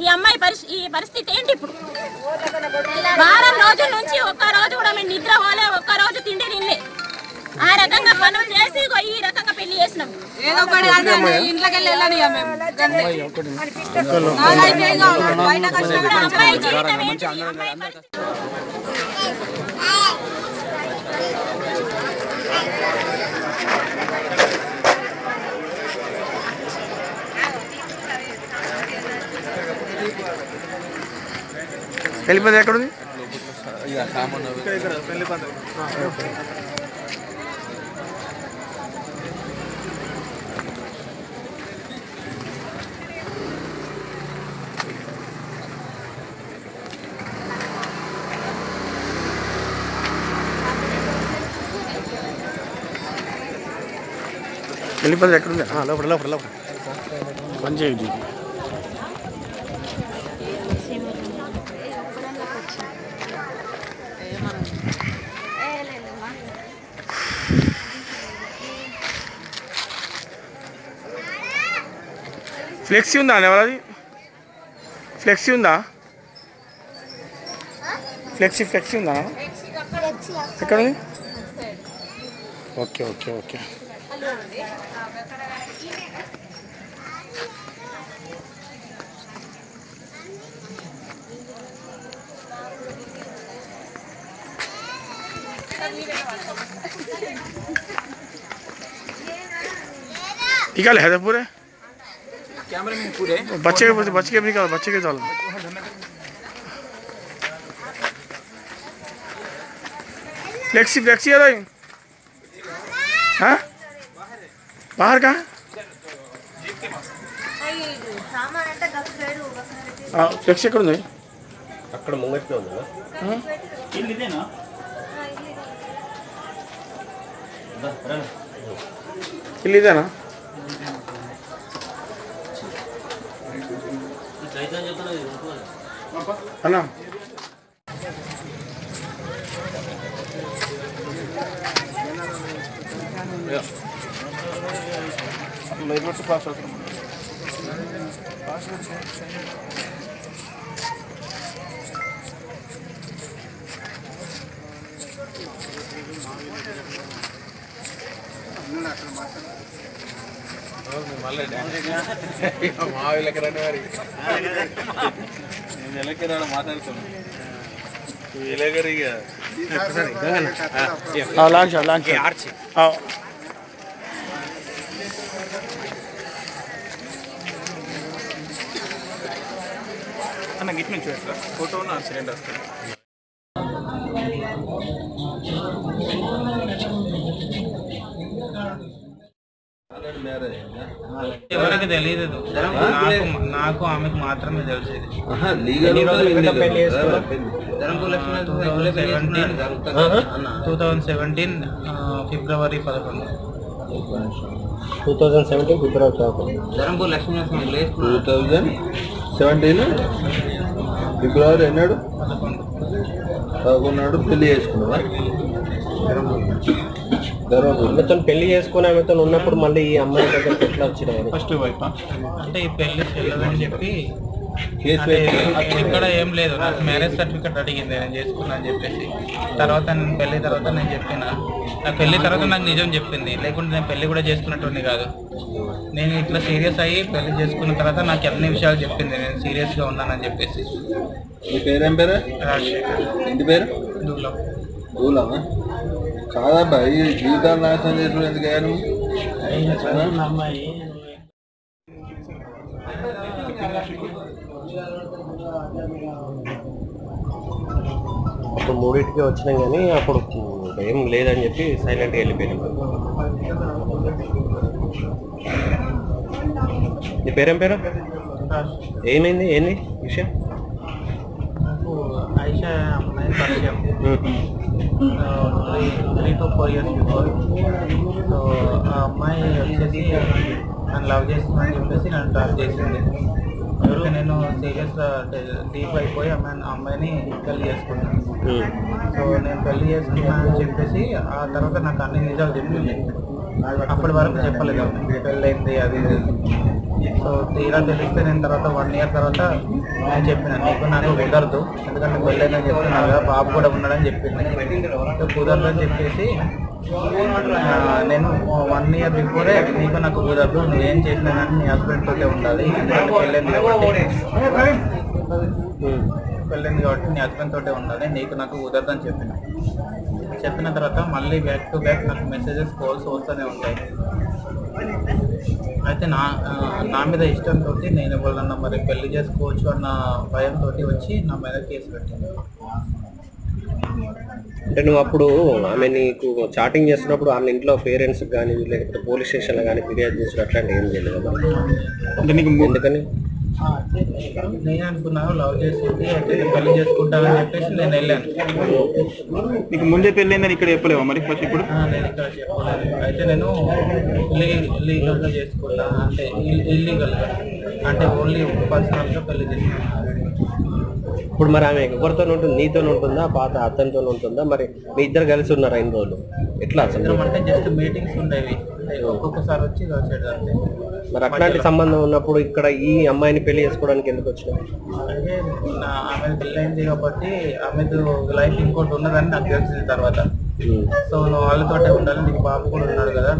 ఈ అమ్మాయి ఈ పరిస్థితి ఏంటి ఇప్పుడు? వారం రోజుల నుంచి ఒక్క రోజు కూడా మేము నిద్ర పోలే, ఒక్క రోజు తిండి తినలే. ఆ రకంగా పనులు చేసి ఈ రకంగా పెళ్లి చేసినాం. ఏదో ఒకటి ఇంట్లోకి వెళ్ళాలి అమ్మాయి జీవితం ఏంటి? అమ్మాయి పరిస్థితి పెళ్లిపంది ఎక్కడుంది? పెళ్లిపంది ఎక్కడుంది? లోపల లోపల లోపల పని చేయండి. ఫ్లెక్సీ ఉందా ఎవరది? ఫ్లెక్సీ ఉందా? ఫ్లెక్సీ ఉందా? ఎక్కడ ఉంది? Okay okay okay. निकाल है पूरे कैमरे में पूरे बच्चे के निकाल, बच्चे के डाल। फ्लेक्सी है भाई। हाँ बाहर कहाँ? ఫ్లెక్సీ ఎక్కడ ఉంది? అక్కడ ముంగట్నే ఉంది ఇదేనా? ఇల్లు ఇదేనా? అన్నా అన్న గిట్ నుంచి ఫోటో ఉన్న సిలిండర్ వస్తుంది. ఎవరికి తెలియదు, నాకు ఆమెకు మాత్రమే తెలిసేది. 2017 ఫిబ్రవరి 11. 2017 ఫిబ్రవరి 11. 2017 ఫిబ్రవరి ఎన్నాడు? 11 నాడు పెళ్లి చేసుకున్నావా? ఆమెతో పెళ్లి చేసుకుని ఆమెతో ఉన్నప్పుడు మళ్ళీ ఈ అమ్మాయి దగ్గరికి ఎట్లా వచ్చినాయి? ఫస్ట్ వైఫ్ అంటే ఈ పెళ్లి చెల్లదని చెప్పి ఇక్కడ ఏం లేదు, నాకు మ్యారేజ్ సర్టిఫికేట్ అడిగింది నేను చేసుకున్నా అని చెప్పేసి. తర్వాత నేను పెళ్లి తర్వాత నేను చెప్పిన, నాకు పెళ్లి తర్వాత నాకు నిజం చెప్పింది, లేకుంటే నేను పెళ్లి కూడా చేసుకున్నటువంటి కాదు. నేను ఇట్లా సీరియస్ అయ్యి పెళ్లి చేసుకున్న తర్వాత నాకు అన్ని విషయాలు చెప్పింది, నేను సీరియస్గా ఉన్నానని చెప్పేసి. మీ పేరేం పేరు? రాజశేఖర్. ఇంటి పేరు? దూలమా? కాదబ్బా, ఈ జీవితాలు నాశనం చేసుకుని ఎందుకు అయ్యాను? అమ్మాయి అప్పుడు 3టికి వచ్చినాం కానీ అప్పుడు ఏం లేదని చెప్పి సైలెంట్గా వెళ్ళిపోయినాం. నీ పేరేం పేరు? ఏమైంది? ఏంది విషయం? నాకు ఆయిషా అమ్మాయి పరిచయం 3 to 4 years బిఫోర్. సో ఆ అమ్మాయి వచ్చేసి నన్ను లవ్ చేస్తుందని చెప్పేసి నన్ను డ్రాప్ చేసింది. ఎవరికి నేను సీరియస్గా డీప్ అయిపోయి అమ్మాయిని పెళ్లి చేసుకున్నాను. సో నేను పెళ్లి చేసుకున్నాను అని చెప్పేసి ఆ తర్వాత నాకు అన్ని నిజాలు చెప్పింది. అప్పటి వరకు చెప్పలేదు, పెళ్ళి అయింది అది. సో తీరా తెలిస్తే నేను తర్వాత 1 year తర్వాత నేను చెప్పిన నీకు నాకు కుదరదు, ఎందుకంటే పెళ్ళైందని చెప్తున్నాను కదా, బాబు కూడా ఉన్నాడని చెప్పింది. సో కుదరదని చెప్పేసి నేను 1 year బిఫోరే నీకు నాకు కుదరదు, నువ్వేం చేసినా కానీ నీ హస్బెండ్ తోటే ఉండాలి, ఎందుకంటే పెళ్ళైంది కాబట్టి నీ హస్బెండ్ తోటే ఉండాలి, నీకు నాకు కుదరదు అని చెప్పిన తర్వాత మళ్ళీ బ్యాక్ టు బ్యాక్ నాకు మెసేజెస్ కాల్స్ వస్తూనే ఉంటాయి. అయితే నా మీద ఇష్టంతో నేను ఎవరన్నా మరి పెళ్లి చేసుకోవచ్చు అన్న భయంతో వచ్చి నా మీద కేసు పెట్టింది. అంటే నువ్వు అప్పుడు ఆమె నీకు చాటింగ్ చేస్తున్నప్పుడు ఆమె ఇంట్లో పేరెంట్స్ కానీ లేకపోతే పోలీస్ స్టేషన్లో కానీ ఫిర్యాదు చేసిన అట్లాంటి ఏం చేయలేదు కదా? అంటే నీకు ఎందుకని నేను అనుకున్నాను లవ్ చేసింది, అయితే పెళ్లి చేసుకుంటానని చెప్పేసి నేను వెళ్ళాను. నీకు ముందే పెళ్ళైందని ఇక్కడ చెప్పలేవా మరి ఫస్ట్? ఇప్పుడు నేను ఇక్కడ చెప్పలేదు. అయితే నేను లీగల్గా చేసుకున్నా, అంటే ఇల్లీగల్గా, అంటే ఓన్లీ పర్సనల్గా పెళ్లి చేసుకున్నాను. ఇప్పుడు మరి ఆమె ఎవరితో ఉంటుంది? నీతో ఉంటుందా, పాత అతనితో ఉంటుందా? మరి మీ ఇద్దరు కలిసి ఉన్నారా ఇన్ని రోజులు? ఎట్లా అసలు? అంటే జస్ట్ మీటింగ్స్ ఉండేవి, ఒక్కొక్కసారి వచ్చి కలిసేది అంతే. మరి అట్లాంటి సంబంధం ఉన్నప్పుడు ఇక్కడ ఈ అమ్మాయిని పెళ్లి చేసుకోవడానికి ఎందుకు వచ్చినావు? అంటే ఆమె పెళ్ళైంది కాబట్టి ఆమెకు లైఫ్ ఇంకోటి ఉన్నదని నాకు తెలిసింది తర్వాత. సో నువ్వు వాళ్ళతోటే ఉండాలి, నీకు బాబు కూడా ఉన్నాడు కదా,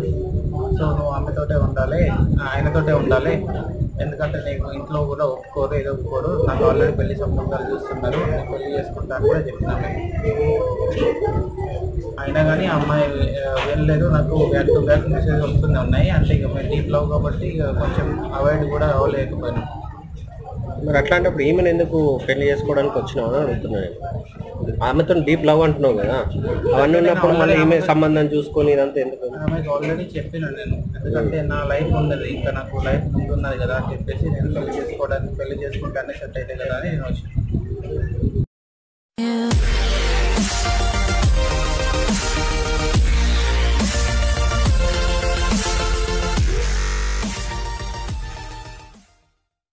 సో నువ్వు ఆమెతోటే ఉండాలి, ఆయనతోటే ఉండాలి, ఎందుకంటే నీకు ఇంట్లో కూడా ఒప్పుకోరు, ఏదో ఒప్పుకోరు, నాకు ఆల్రెడీ పెళ్లి సంబంధాలు చూస్తున్నారు, నేను పెళ్లి చేసుకుంటాను కూడా చెప్పినాను. అయినా కానీ అమ్మాయి వెళ్ళలేదు. నాకు బ్యాక్ టు బ్యాక్ మెసేజ్ వస్తూనే ఉన్నాయి. అంటే ఇక మేము డీప్ లవ్ కాబట్టి ఇక కొంచెం అవాయిడ్ కూడా అవ్వలేకపోయినా. మరి అట్లాంటప్పుడు ఈమెను ఎందుకు పెళ్లి చేసుకోవడానికి వచ్చినావు అని అడుగుతున్నాను. ఆమెతో డీప్ లవ్ అంటున్నావు కదా, అవన్నీ ఉన్నప్పుడు మళ్ళీ ఈమె సంబంధం చూసుకొని ఇదంతా ఎందుకు? ఆమెకు ఆల్రెడీ చెప్పినా నేను, ఎందుకంటే నా లైఫ్ ఉన్నది, ఇంకా నాకు లైఫ్ ముందున్నది కదా అని చెప్పేసి నేను పెళ్లి చేసుకుంటానే సెట్ అయితే కదా అని నేను వచ్చాను.